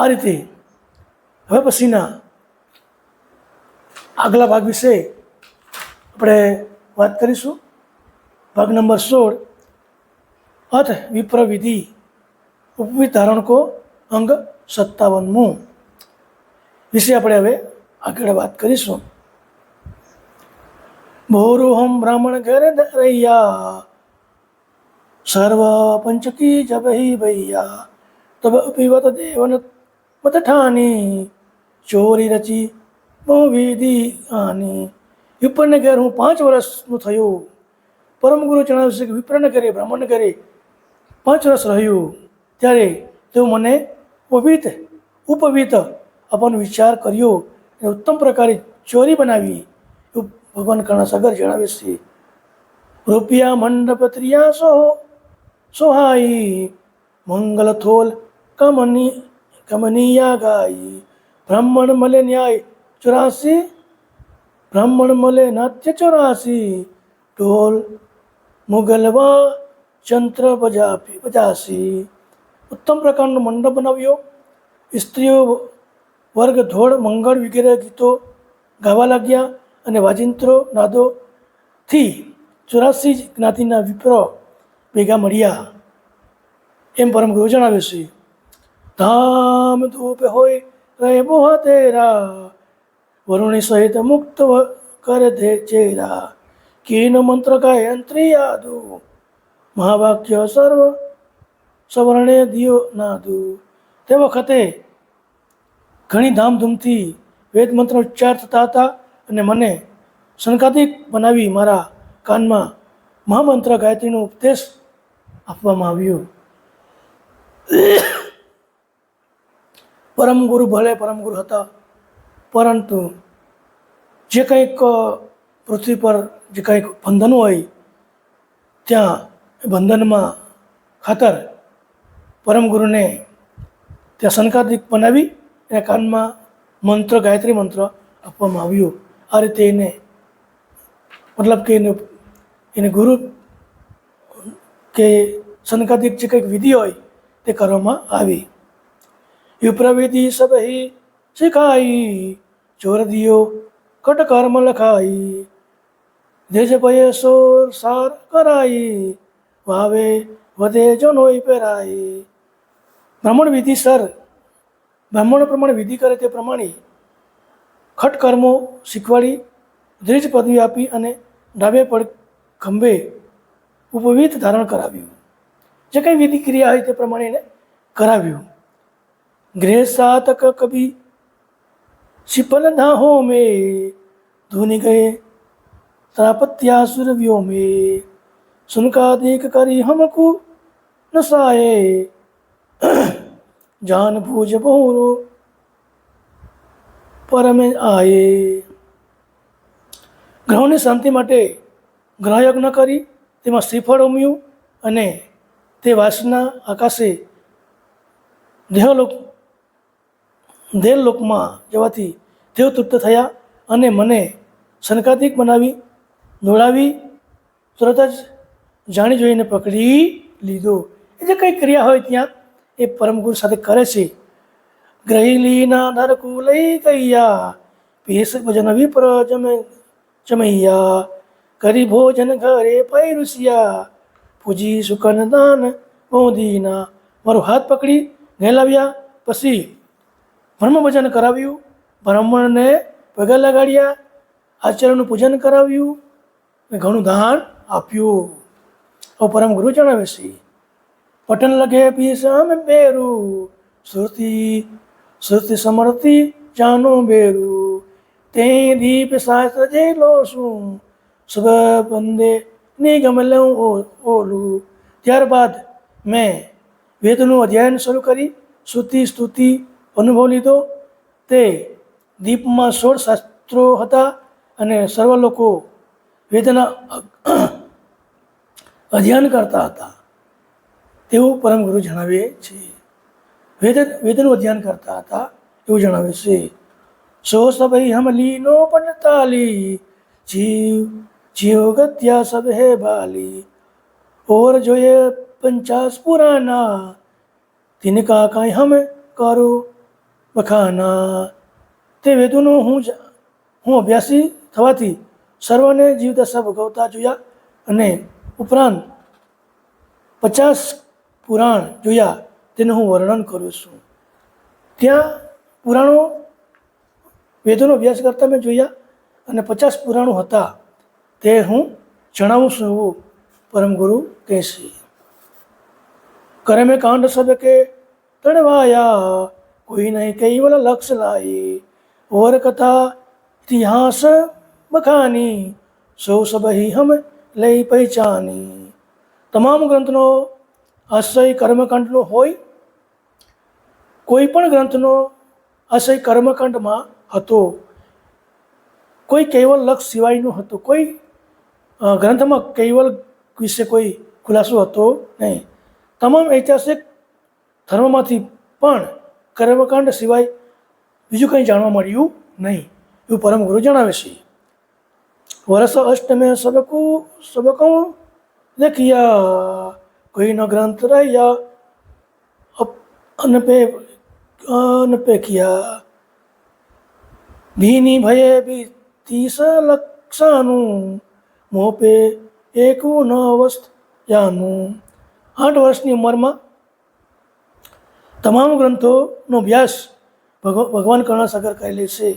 આ રીતે હવે પછીના આગલા ભાગ વિશે આપણે વાત કરીશું. ભાગ નંબર 16 અથ વિપ્ર વિધિ ઉપવિત ધારણ કો અંગ 57મું વિશે આપણે હવે આગળ વાત કરીશું. ભોરુહમ બ્રાહ્મણ ઘરે રૈયા સર્વ પંચકી જબ હી ભૈયા તબ પીવત દેવન મત ઠાની ચોરી રચી બહુ વિધિ આની. વિપ્રને ઘેર હું 5 વર્ષનું થયું. પરમ ગુરુ જણાવ્યું છે કે વિપ્રને ઘરે બ્રાહ્મણને ઘરે 5 વર્ષ રહ્યું ત્યારે તેઓ મને ઉપવિત આપણને વિચાર કર્યો અને ઉત્તમ પ્રકારે ચોરી બનાવી એવું ભગવાન કર્ણસાગર જણાવે છે. રૂપિયા મંડપ ત્રિયા સોહાઈ મંગલ થોલ કમનીયા ગાઈ. બ્રાહ્મણ મળે ન્યાય 84 બ્રાહ્મણ મળે નાટ્ય 84 ઢોલ મુગલવા ચંત્ર પજાસી. ઉત્તમ પ્રકારનો મંડપ બનાવ્યો. સ્ત્રીઓ વર્ગ ધોળ મંગળ વગેરે ગીતો ગાવા લાગ્યા અને વાજિંત્રો નાદોથી 84 જ્ઞાતિના વિપ્રો ભેગા મળ્યા એમ પરમ ગુરુ જણાવે છે. ધામ ધૂપ હોય રહે બોહા તેરા વરુણી સહિત મુક્ત કરે દે ચેરા. કીનો મંત્ર ગાય અંત્રી યાદુ મહાવાક્ય સર્વ સવર્ણે દિયો નાદુ. તે વખતે ઘણી ધામધૂમથી વેદ મંત્ર ઉચ્ચાર થતા હતા અને મને સંકાતિક બનાવી મારા કાનમાં મહામંત્ર ગાયત્રીનો ઉપદેશ આપવામાં આવ્યો. પરમ ગુરુ ભલે પરમ ગુરુ હતા, પરંતુ જે કંઈક પૃથ્વી પર જે કંઈક બંધન હોય ત્યાં બંધનમાં ખાતર પરમ ગુરુને ત્યાં સંકાતિક બનાવી એના કાનમાં મંત્ર ગાયત્રી મંત્ર આપવામાં આવ્યો. આ રીતે એને મતલબ કે એને ગુરુ કે સંકાતિક જે કંઈક વિધિ હોય તે કરવામાં આવી. વિપ્રવિધિ સબહી શીખાઈ ચોર દિયો કટ કર્મ લખાઈ. દેજ ભય સોર સાર કરાઈ વાવે વધે જો નોઈ પહેરાઈ. બ્રાહ્મણ પ્રમાણે વિધિ કરે તે પ્રમાણે ખટ કર્મો શીખવાડી દ્વિજ પદવી આપી અને ડાબે પડ ખંભે ઉપવિત ધારણ કરાવ્યું. જે કંઈ વિધિ ક્રિયા હોય તે પ્રમાણે એને કરાવ્યું. ગૃહ સાતક કભી શિપલ દાહો મેં ધૂની ગયે ત્રાપત્યાસુર વ્યો મેં સુનકાદિક કરી હમકુ નસાએ જાન ભૂજ બહુરો પરમે આયે. ગ્રહોની શાંતિ માટે ગ્રહયજ્ઞ કરી તેમાં શ્રીફળ ઉમ્યું અને તે વાસના આકાશે દેવલોકમાં જવાથી દેવ તૃપ્ત થયા અને મને સંકાતિક બનાવી દોડાવી તરત જ જાણી જોઈને પકડી લીધો. એ જે કંઈ ક્રિયા હોય ત્યાં એ પરમગુરુ સાથે કરે છે. ગ્રહિલીના નરકુ લઈ ગૈયા પીસ ભજન વિપ્ર જમૈયા કરી ભોજન ઘરે પૈરુસિયા પૂજી સુકન દાન મોદીના. મારો હાથ પકડી ઘેલાવ્યા, પછી બ્રહ્મ ભજન કરાવ્યું, બ્રાહ્મણને પગે લગાડ્યા, આચાર્યનું પૂજન કરાવ્યું અને ઘણું દાન આપ્યું. હવે પરમ ગુરુ જણાવે છે. પટન લગે પીસમ બેરું શ્રુતિ સમર્થી જાનો બેરું તે દીપ શાસ્ત્ર જે લો શું સબ બંદે નિગમ લઉં ઓલું. ત્યારબાદ મેં વેદનું અધ્યયન શરૂ કરી શ્રુતિ સ્તુતિ અનુભવ લીધો. તે દીપમાં 16 શાસ્ત્રો હતા અને સર્વ લોકો વેદના અધ્યયન કરતા હતા તેવું પરમ ગુરુ જણાવે છે. વેદનું અધ્યયન કરતા હતા એવું જણાવે છે. સો સભઈ હમ લીનો પંડતાલી જીવ ગત્યા સબ હે બાલી ઓર જોઈએ 50 પુરાના તિનકા કાંઈ હમ કરો વખાના. તે વેદોનો હું અભ્યાસી થવાથી સર્વને જીવદશા ભોગવતા જોયા અને ઉપરાંત 50 પુરાણ જોયા તેનું હું વર્ણન કરું છું. ત્યાં પુરાણો વેદોનો અભ્યાસ કરતા મેં જોયા અને 50 પુરાણો હતા તે હું જણાવું છું એવું પરમ ગુરુ કહેશે. કરે મેં કાંડ સબ કે તણવાયા, કોઈ નહીં કૈવલ લક્ષ લાયે, ઓર કથા ઇતિહાસ બખાની, સૌ સબહી હમ લઈ પહેચાની. તમામ ગ્રંથનો આશય કર્મકાંડનો હોય. કોઈ પણ ગ્રંથનો આશય કર્મકાંડમાં હતો, કોઈ કૈવલ લક્ષ સિવાયનો હતો. કોઈ ગ્રંથમાં કૈવલ વિશે કોઈ ખુલાસો હતો નહીં. તમામ ઐતિહાસિક ધર્મમાંથી પણ કર્મકાંડ સિવાય બીજું કંઈ જાણવા મળ્યું નહીં એવું પરમ ગુરુ જણાવે છે. વર્ષ અષ્ટમે સબકો દેખિયા, કોઈનો ગ્રંથ રહ્યા અનપેખ્યા. ભીની ભયે બી 30 લક્ષાનું, મોપે એકું ન અવસ્થાનું. 8 વર્ષની ઉંમરમાં તમામ ગ્રંથોનો અભ્યાસ ભગવાન કરુણાસાગર કરેલી છે.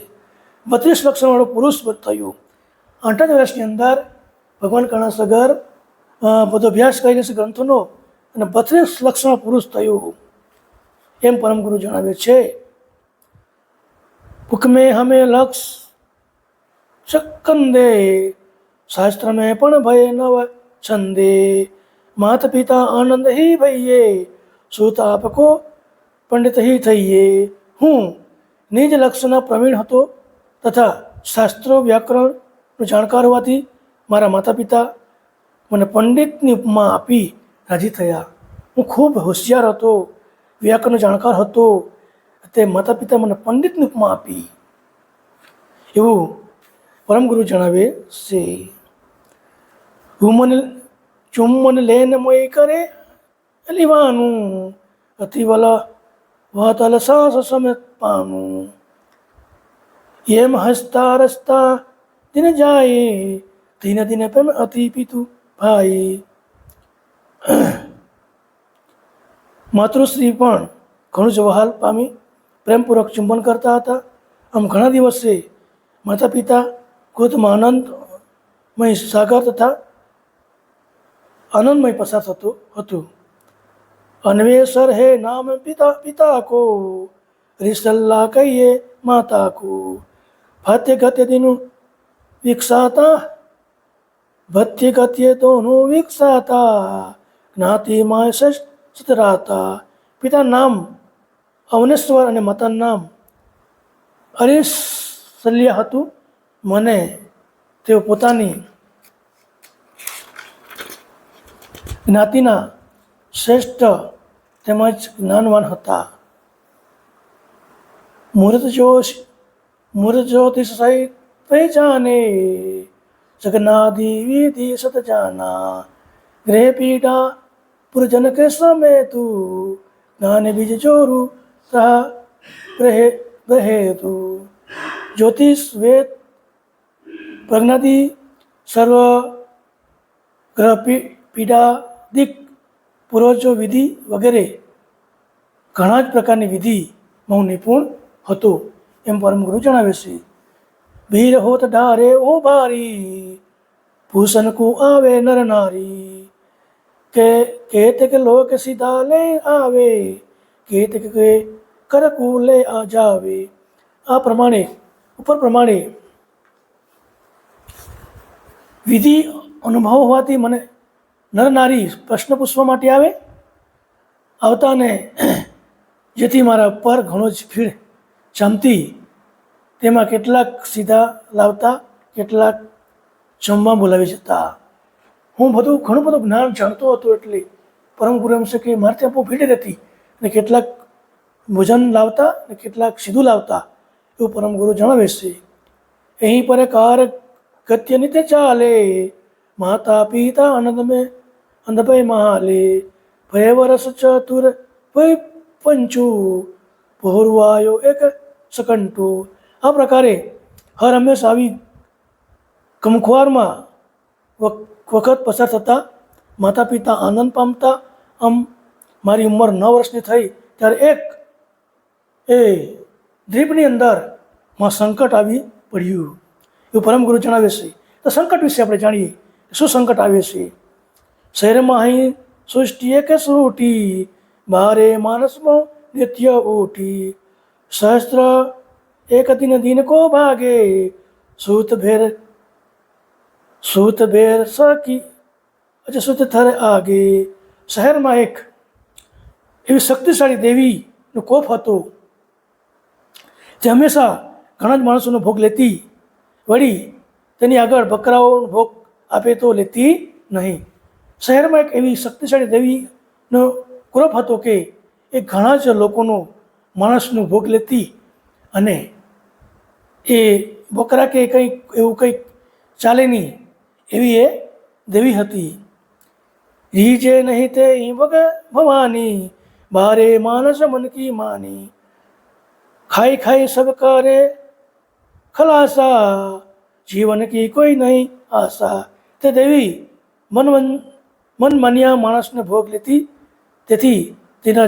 32 લક્ષણવાળો પુરુષ થયું. 8 જ વર્ષની અંદર ભગવાન કરુણાસાગર બધો અભ્યાસ કરેલો છે ગ્રંથોનો અને 32 લક્ષણ પુરુષ થયું એમ પરમ ગુરુ જણાવે છે. હુકમે હમે લક્ષ ચક્કંદે, શાસ્ત્ર મેં પણ ભય નવ છંદે. માત પિતા આનંદ હી ભઈએ, સુત આપકો પંડિત હી થઈએ. હું નિજ લક્ષના પ્રવીણ હતો તથા શાસ્ત્રો વ્યાકરણનો જાણકાર હોવાથી મારા માતા પિતા મને પંડિતની ઉપમા આપી રાજી થયા. હું ખૂબ હોશિયાર હતો, વ્યાકરણનો જાણકાર હતો, તે માતા પિતા મને પંડિતની ઉપમા આપી એવું પરમ ગુરુ જણાવે છે. ચુમ્મન લેન મોય કરે લીવાનું, અતિવલા વાતલ સાસ સમેત પાનું. એમ હસતા રસતા દિન જાય, દિન દિન પ્રેમ અતિ પિતુ ભાઈ. માતૃશ્રી પણ ઘણું જ વહાલ પામી પ્રેમપૂર્વક ચુંબન કરતા હતા. આમ ઘણા દિવસે માતા પિતા ગોદમાં આનંદમય સાગર તથા આનંદમય પસાર થતું હતું. અન્વેષર હે નામ પિતા કો, રિસલ્લા કહીએ માતા કો. ભાત્ય ગત્ય દિનું વિકસાતા, ભત્ય ગત્ય દોનું વિકસાતા, જ્ઞાતિમાં સતરાતા. પિતા નામ અવનેશ્વર અને માતાનું નામ અરિસલ્યા હતું. મને તેઓ પોતાની જ્ઞાતિના શ્રેષ્ઠ તેમજ જ્ઞાનવાન હતા. મૂર્ત જ્યોતિષ સહિત પહેચાને, જગનાદિ વિધિ સત જાના. ગ્રહ પીડા પુરજન કે સમે તું, જ્ઞાન બીજ ચોરું રહે તું. જ્યોતિષ વેદ પ્રજ્ઞાદિ સર્વ ગ્રહ પીડા દિક પૂર્વજો વિધિ વગેરે ઘણા જ પ્રકારની વિધિમાં હું નિપુણ હતો એમ પરમ ગુરુ જણાવે છે. ભીર હોત ડારે ઓ ભારી, ભૂષણ કુ આવે નર નારી. કેત કે લોક સીધા લે આવે, કેત કે કરકુ લે આ જાવે. આ પ્રમાણે ઉપર પ્રમાણે વિધિ અનુભવ હોવાથી મને નર નારી પ્રશ્ન પૂછવા માટે આવતા ને જેથી મારા પર ઘણો જ ભીડ જમતી. તેમાં કેટલાક સીધા લાવતા, કેટલાક જમવા બોલાવી જતા. હું ઘણું બધું જ્ઞાન જાણતો હતો એટલે પરમ ગુરુ એમ છે કે મારે ત્યાં બહુ ભીડ રહેતી અને કેટલાક ભોજન લાવતા અને કેટલાક સીધું લાવતા એવું પરમ ગુરુ જણાવે છે. અહીં પર કાર ગત્ય નિત્ય ચાલે, માતા પિતા અંધભય મહાલે. ભય વરસ ચતુર ભય પંચુ, પહોરવાયો એક સકંટો. આ પ્રકારે હર હંમેશ આવી કમખુઆરમાં વખત પસાર થતાં માતા પિતા આનંદ પામતા. આમ મારી ઉંમર 9 વર્ષની થઈ ત્યારે એક એ દ્વીપની અંદર માં સંકટ આવી પડ્યું એવું પરમ ગુરુ જણાવે છે. તો સંકટ વિશે આપણે જાણીએ શું સંકટ આવે છે. શહેરમાં અહીં સૃષ્ટિએ કે સૃષ્ટિ બારે માનસમાં નિત્ય ઉઠી સહસ્ત્ર એક દિન દિન કો ભાગે સૂત ભેર સકી અચ્છા સૂત થરે આગે. શહેરમાં એક એવી શક્તિશાળી દેવીનો કોપ હતો જે હંમેશા ઘણા જ માણસોનો ભોગ લેતી, વળી તેની આગળ બકરાઓનો ભોગ આપે તો લેતી નહીં. શહેરમાં એક એવી શક્તિશાળી દેવીનો ક્રોપ હતો કે એ ઘણા જ લોકોનો માણસનો ભોગ લેતી અને એ બકરા કે કંઈક એવું કંઈક ચાલે નહીં એવી એ દેવી હતી. રીજે નહીં તે ભવાની બારે માનસ મન કી માની ખાઈ ખાઈ સબ કરે ખલાસા જીવન કી કોઈ નહીં આશા. તે દેવી મન માન્યા માણસને ભોગ લેતી, તેથી તેના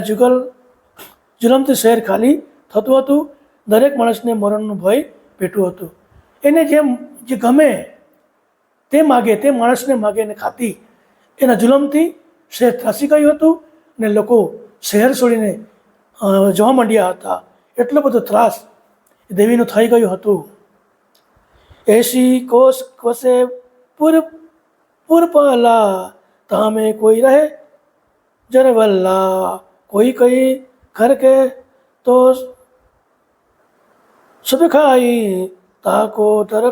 જુલમથી શહેર ખાલી થતું હતું. દરેક માણસને મરણનો ભય પેટું હતું. એને જે ગમે તે માગે, તે માણસને માગે અને ખાતી. એના જુલમથી શહેર ત્રાસી ગયું હતું ને લોકો શહેર છોડીને જવા માંડ્યા હતા. એટલો બધો ત્રાસ દેવીનું થઈ ગયું હતું. એસી કોષ કોસે પુરપલા તામે કોઈ રહે જરવલ્લા કોઈ કઈ ઘર કે તો સબ ખાઈ તાકો દર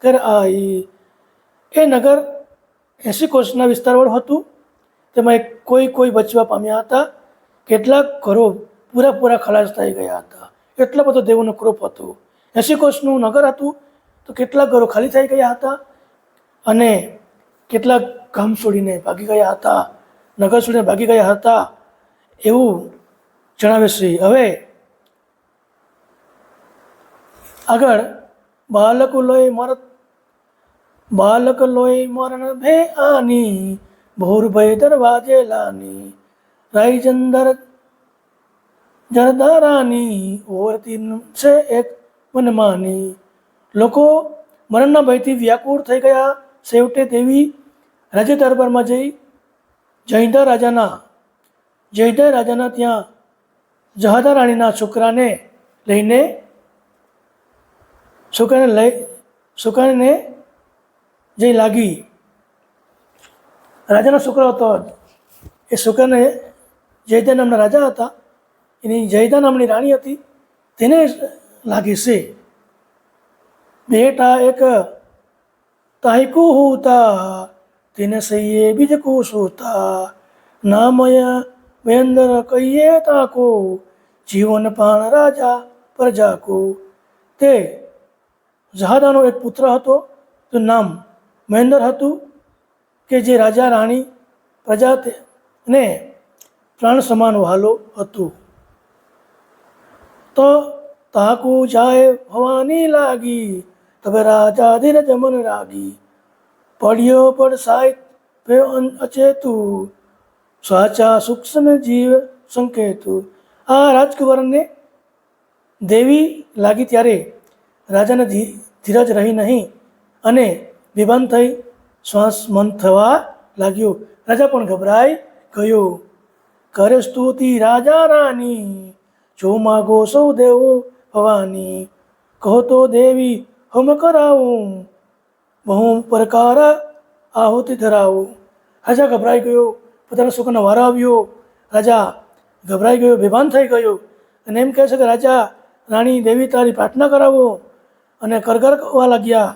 કર આઈ. એ નગર 80 કોષના વિસ્તારવાળું હતું. તેમાં કોઈ બચવા પામ્યા હતા. કેટલાક ઘરો પૂરા ખલાસ થઈ ગયા હતા. એટલો બધો દેવોનો ક્રોપ હતો. 80 કોષનું નગર હતું તો કેટલાક ઘરો ખાલી થઈ ગયા હતા અને કેટલાક ગામ છોડીને ભાગી ગયા હતા, નગર છોડીને ભાગી ગયા હતા એવું જણાવે છે. હવે આગળ બાલક લોય મરણ ભે આની ભોર ભય દરવાજે લાની રાઈ જંદર જરદારાની ઓરતી છે એક મનમાની. લોકો મરણના ભયથી વ્યાકુળ થઈ ગયા. છેવટે દેવી રાજ્ય દરબારમાં જઈ જયંધર રાજાના ત્યાં જહાદા રાણીના છોકરાને જઈ લાગી. રાજાનો છોકરો હતો. એ છોકરાને જયદા નામના રાજા હતા, એની જયદા નામની રાણી હતી, તેને લાગી છે બેટા એક તાઈકુ હોતા તેને સહીએ બીજ કો સોતા નામય મહેન્દ્ર કહીએ તાકો જીવન પાન રાજા પ્રજા કો. તે જહાદાનો એક પુત્ર હતો, તો નામ મહેન્દ્ર હતું કે જે રાજા રાણી પ્રજાને પ્રાણ સમાન વહાલો હતું. તો તાકુ જાય ભવાની લાગી તબે રાજા ધીરજ મન રાગી પડ્યો પડસાય પે અચેતુ સાચા સૂક્ષ્મ જીવ સંકેતુ. આ રાજકુંવરને દેવી લાગી ત્યારે રાજાને ધીરજ રહી નહીં અને બેભાન થઈ શ્વાસ મન થવા લાગ્યો. રાજા પણ ગભરાઈ ગયો. કરે સ્તુતિ રાજા રાની જો માગો સૌ દેવો ભવાની કહો તો દેવી હમ કરાવું બહુ પ્રકાર આહુતિ ધરાવું. રાજા ગભરાઈ ગયો. પોતાના છોકરાનો વારો આવ્યો. રાજા ગભરાઈ ગયો, બેભાન થઈ ગયો અને એમ કહે છે કે રાજા રાણી દેવી તારી પ્રાર્થના કરાવો અને કરગર કરવા લાગ્યા.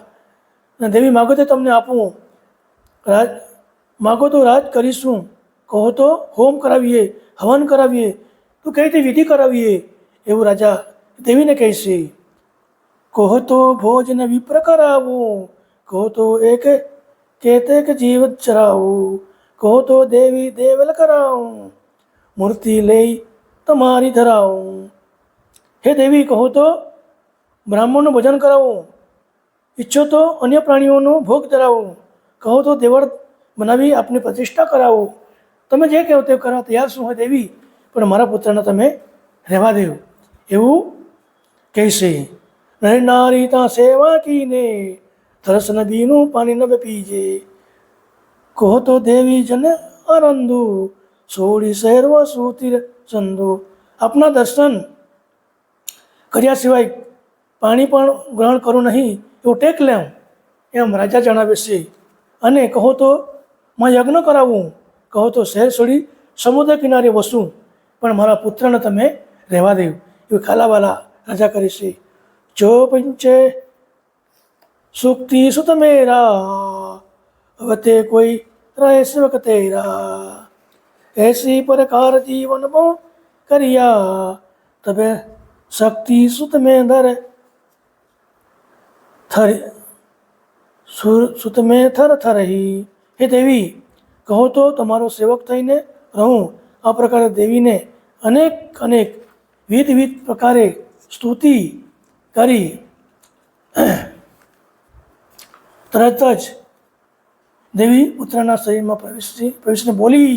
અને દેવી માગો તો તમને આપું, માગો તો રાજ કરીશું, કહો તો હોમ કરાવીએ, હવન કરાવીએ, તું કઈ રીતે વિધિ કરાવીએ એવું રાજા દેવીને કહેશે. કહો તો ભોજન વિપ્ર કરાવું, કહો તો એક કહેતે કે જીવ ચરાવું, કહો તો દેવી દેવલ કરાવું, મૂર્તિ લઈ તમારી ધરાવું. હે દેવી, કહો તો બ્રાહ્મણનું ભજન કરાવો, ઈચ્છો તો અન્ય પ્રાણીઓનો ભોગ ધરાવો, કહો તો દેવળ બનાવી આપની પ્રતિષ્ઠા કરાવો. તમે જે કહો તે કરવા તૈયાર શું હોય દેવી, પણ મારા પુત્રને તમે રહેવા દેવ એવું કહેશે. નર નારી તા સેવા કીને તરસ નદીનું પાણી ન પીજે, કહો તો દેવી જન આનંદુ છોડી સર્વ સુતીર ચંદુ. આપના દર્શન કર્યા સિવાય પાણી પણ ગ્રહણ કરું નહીં એવું ટેક લેમ એમ રાજા જણાવે છે. અને કહો તો માં યજ્ઞ કરાવું, કહો તો શહેર છોડી સમુદ્ર કિનારે વસું, પણ મારા પુત્રને તમે રહેવા દેવ એવું ખાલાવાલા રાજા કરે છે. જો પંચે સુક્તિ સુત મેરા વતે કોઈ રહે સેવક તેરા, ऐसी प्रकार जीवन मो करिया तबे शक्ति सुत में धर थर સુત મેં થર થરહી. હે દેવી, કહો તો તમારો સેવક થઈને રહું. આ પ્રકારે દેવીને અનેક અનેક વિવિધ પ્રકારે સ્તુતિ કરી તરત જ દેવી પુત્રના શરીરમાં પ્રવેશીને બોલી.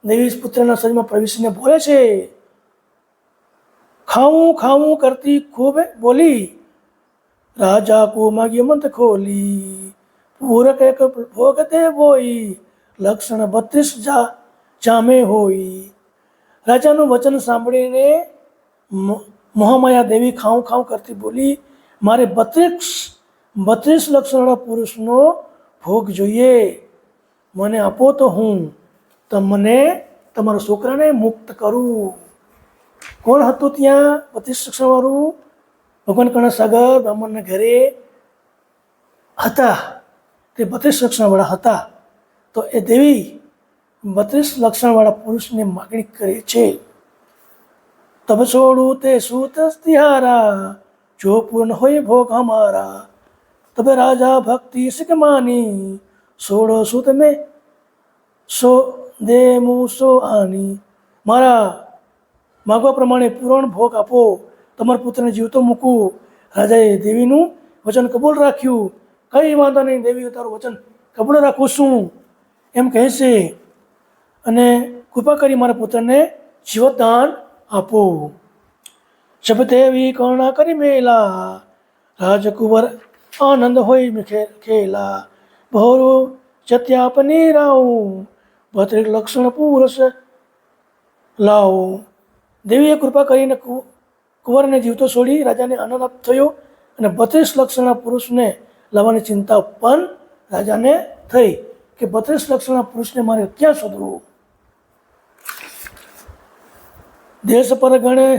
દેવી પુત્રના શરીરમાં પ્રવેશીને બોલે છે. ખાવું ખાવું કરતી ખૂબ બોલી, राजा को मागी मंत खोली, पूरक एक भोग दे बोई, लक्षण 32 जामे होई. રાજાનું વચન સાંભળીને મહામાયા દેવી ખાઉં ખાઉં કરતી બોલી, મારે 32 લક્ષણવાળા પુરુષનો ભોગ જોઈએ. મને આપો તો હું તમને તમારા છોકરાને મુક્ત કરું. કોણ હતું ત્યાં 32 લક્ષણવાળું? ભગવાન કણસાગર બ્રાહ્મણના ઘરે હતા, તે 32 લક્ષણવાળા હતા. તો એ દેવી 32 લક્ષણવાળા પુરુષને માગણી કરે છે. તબ છોડું તે સૂત તિહારા, જો પૂર્ણ હોય ભોગ હમારા, તબે રાજા ભક્તિ સિક માની, સોડો સૂત મેં સો દે મું સો આની. મારા માગવા પ્રમાણે પૂર્ણ ભોગ આપો, તમારા પુત્રને જીવતો મૂકું. રાજાએ દેવીનું વચન કબૂલ રાખ્યું. કંઈ વાંધો નહીં દેવી, તારું વચન કબૂલ રાખું છું એમ કહે છે. અને કૃપા કરી મારા પુત્રને જીવતદાન આપો. શબદેવી કરુણા કરી મેલા, રાજકુંવર આનંદ હોય ખેલા, ભોરો જત્યાપની રાઉં, 32 લક્ષણ પુરુષ લાવો. દેવીએ કૃપા કરીને કુંવરને જીવતો છોડી રાજાને આનંદ થયો, અને 32 લક્ષણના પુરુષને લાવવાની ચિંતા પણ રાજાને થઈ કે 32 લક્ષણના પુરુષને મારે ક્યાં શોધવું. દેશ પર ગણે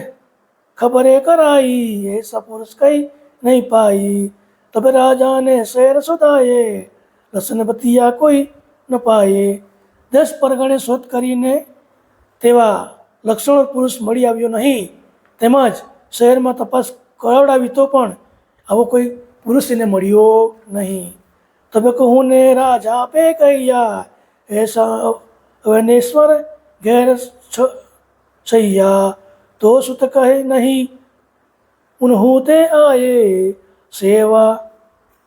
ખબરે કરાઈ, એસા પુરુષ કઈ નહીં પાઈ, તબે રાજાને શહેર શોધાયે, લસન બતિયા કોઈ ન પાયે. દેશ પરગણે શોધ કરીને તેવા લક્ષણ પુરુષ મળી આવ્યો નહીં, તેમજ શહેરમાં તપાસ કરાવડાવી તો પણ આવો કોઈ પુરુષ એને મળ્યો નહીં. તબે કહું ને રાજા પે કૈયા, એસા વનેશ્વર ઘેર છૈયા, તો સુત કહે નહીં ઉન્હું તે આયે, સેવા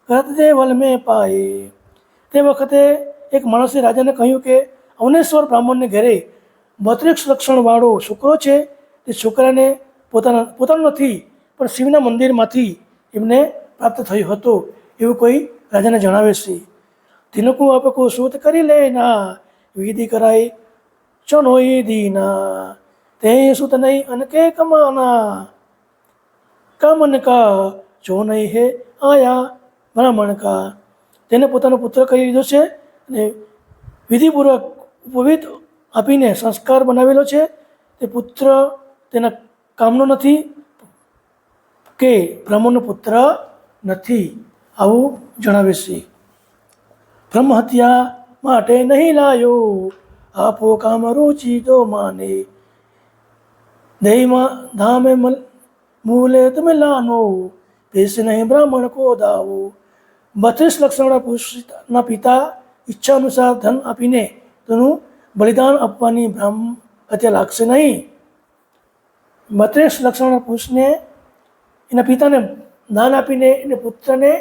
કરત દેવલ મેં પાયે. તે વખતે એક માણસે રાજાને કહ્યું કે અવનેશ્વર બ્રાહ્મણને ઘરે 32 લક્ષણવાળો છોકરો છે. તે છોકરાને પોતાનો નથી પણ શિવના મંદિરમાંથી એમને પ્રાપ્ત થયો હતો એવું કોઈ રાજાને જણાવે છે. તિનકું આપકો સૂત કરી લેના, વિધિ કરાય ચનોઈ દીના, તે સુત નહીં અનકે કમાના, કામન કા જો નહીં હે આયા બ્રાહ્મણ કા. તેને પોતાનો પુત્ર કરી લીધો છે અને વિધિપૂર્વક ઉપવિધ આપીને સંસ્કાર બનાવેલો છે. તે પુત્ર તેના કામનો નથી કે બ્રાહ્મણનો પુત્ર નથી આવું જણાવે છે. બ્રહ્મ હત્યા માટે નહીં લાયો, આપો કામ રુચિ જો માને, દહીંમાં ધામે મૂલે તમે લાનો, પેશ નહીં બ્રાહ્મણ કો દાવો. 32 લક્ષણવાળા પુરુષના પિતા ઈચ્છા અનુસાર ધન આપીને તેનું બલિદાન આપવાની બ્રાહ્મ હત્યા લાગશે નહીં. 32 લક્ષણવાળા પુરુષને એના પિતાને દાન આપીને એને પુત્રને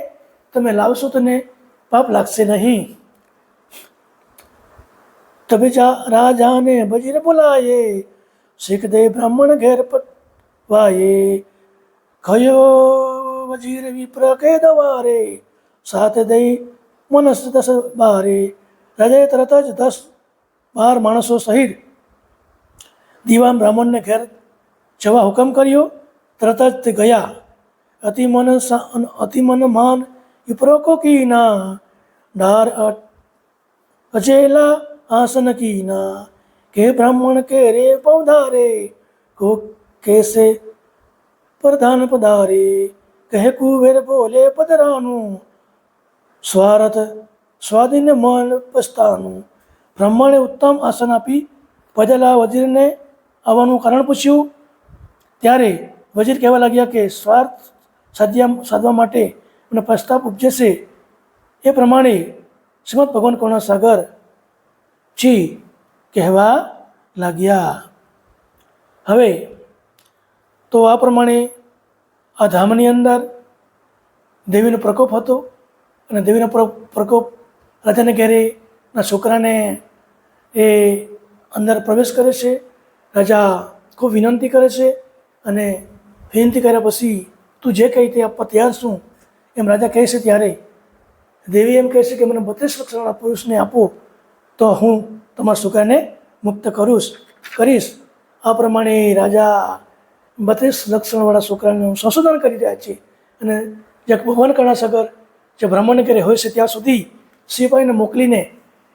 તમે લાવશો તો ને પાપ લાગશે નહીં. તબે રાજાને ભજીને બોલાયે, શીખ દે બ્રાહ્મણ ઘેર પટવાયે, કયો વજીર વિપ્ર કે દવારે, સાથે દઈ મનસ 10-12. રાજાએ તરત જ 10-12 માણસો સહિત દીવાન બ્રાહ્મણને ઘેર જવા હુકમ કર્યો. તરત જ તે ગયા. અતિમન માન વિપ્રો કીના, ડાર અચેલા આસન કીના, કે બ્રાહ્મણ કે રે પૌધારે, કો કેસે પ્રધાન પધારે, કહે કુવેર બોલે પધરાનું, સ્વાર્થ સ્વાધીન મન પસ્તાનું. બ્રાહ્મણે ઉત્તમ આસન આપી પધેલા વજીરને આવવાનું કારણ પૂછ્યું. ત્યારે વજીર કહેવા લાગ્યા કે સ્વાર્થ સાધવા માટે અને પસ્તાપ ઉપજે છે. એ પ્રમાણે શ્રીમદ ભગવાન કરુણાસાગર જી કહેવા લાગ્યા. હવે તો આ પ્રમાણે આ ધામની અંદર દેવીનો પ્રકોપ હતો અને દેવીનો પ્રકોપ રાજાને ઘેરે છોકરાને એ અંદર પ્રવેશ કરે છે. રાજા ખૂબ વિનંતી કરે છે અને વિનંતી કર્યા પછી તું જે કહી તે આપવા તૈયાર છું એમ રાજા કહે છે. ત્યારે દેવી એમ કહે છે કે મને 32 લક્ષણવાળા પુરુષને આપો તો હું તમારા છોકરાને મુક્ત કરીશ. આ પ્રમાણે રાજા 32 લક્ષણવાળા છોકરાનું સંશોધન કરી રહ્યા છે. અને જે ભગવાન કરુણાસાગર જે બ્રાહ્મણ ઘરે હોય છે ત્યાં સુધી સિપાહીને મોકલીને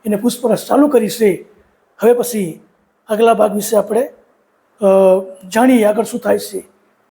એને પૂછપરછ ચાલુ કરી છે. હવે પછી આગલા ભાગ વિશે આપણે જાણીએ આગળ શું થાય છે.